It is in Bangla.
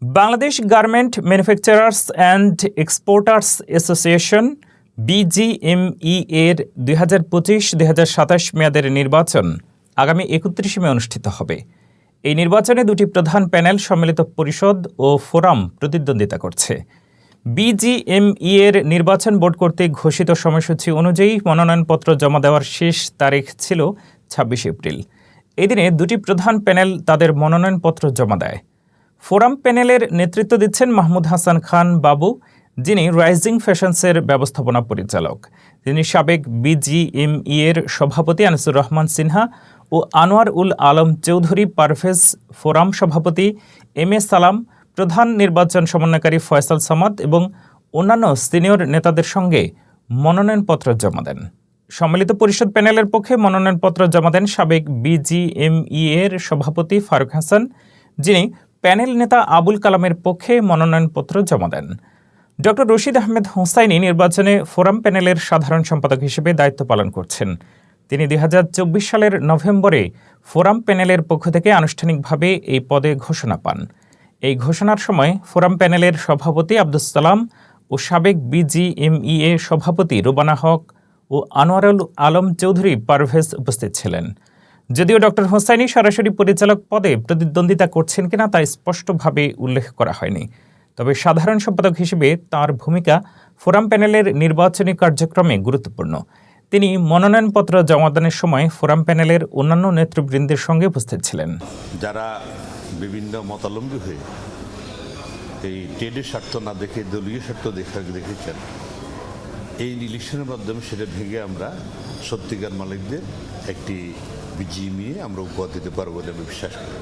Bangladesh garment manufacturers and exporters association BGME এর 2025-2027 মেয়াদের নির্বাচন আগামী 31 মে অনুষ্ঠিত হবে। এই নির্বাচনে দুটি প্রধান প্যানেল সম্মিলিত পরিষদ ও ফোরাম প্রতিদ্বন্দ্বিতা করছে। বিজিএমই এর নির্বাচন বোর্ড কর্তৃক ঘোষিত সময়সূচি অনুযায়ী মনোনয়নপত্র জমা দেওয়ার শেষ তারিখ ছিল 26 এপ্রিল। এদিনে দুটি প্রধান প্যানেল তাদের মনোনয়নপত্র জমা দেয়। ফোরাম প্যানেলের নেতৃত্ব দিচ্ছেন মাহমুদ হাসান খান বাবু, যিনি রাইজিং ফ্যাশনসের ব্যবস্থাপনা পরিচালক। তিনি সাবেক বিজিএমই এর সভাপতি আনিসুর রহমান সিনহা ও আনোয়ার উল আলম চৌধুরী পারভেজ, ফোরাম সভাপতি এম এ সালাম, প্রধান নির্বাচন সমন্বয়কারী ফয়সাল সামাদ এবং অন্যান্য সিনিয়র নেতাদের সঙ্গে মনোনয়নপত্র জমা দেন। সম্মিলিত পরিষদ প্যানেলের পক্ষে মনোনয়নপত্র জমা দেন সাবেক বিজিএমই এর সভাপতি ফারুক হাসান, যিনি প্যানেল নেতা আবুল কালামের পক্ষে মনোনয়নপত্র জমা দেন। ডক্টর রশিদ আহমেদ হোসাইনি নির্বাচনে ফোরাম প্যানেলের সাধারণ সম্পাদক হিসেবে দায়িত্ব পালন করছেন। তিনি 2024 সালের নভেম্বরে ফোরাম প্যানেলের পক্ষ থেকে আনুষ্ঠানিকভাবে এই পদে ঘোষণা পান। এই ঘোষণার সময় ফোরাম প্যানেলের সভাপতি আব্দুস সালাম ও সাবেক বিজিএমই এর সভাপতি রুবানা হক ও আনোয়ারুল আলম চৌধুরী পারভেজ উপস্থিত ছিলেন। যদিও ডক্টর হোসাইনি সরাসরি পরিচালক পদে প্রতিদ্বন্দ্বিতা করছেন কিনা তা স্পষ্টভাবে উল্লেখ করা হয়নি, তবে সাধারণ সম্পাদক হিসেবে তাঁর ভূমিকা ফোরাম প্যানেলের নির্বাচনী কার্যক্রমে গুরুত্বপূর্ণ। তিনি মনোনয়নপত্র জমাদানের সময় ফোরাম প্যানেলের অন্যান্য নেতৃবৃন্দের সঙ্গে উপস্থিত ছিলেন। যারা বিভিন্ন মতাবলম্বী হয়ে এই ট্রেডের স্বার্থ না দেখে দলীয় স্বার্থ দেখেছেন, এই ইলেকশনের মাধ্যমে সেটা ভেঙে আমরা সত্যিকার মালিকদের একটি বিজিএমই আমরা উপহার দিতে পারবো বলে আমি বিশ্বাস করি।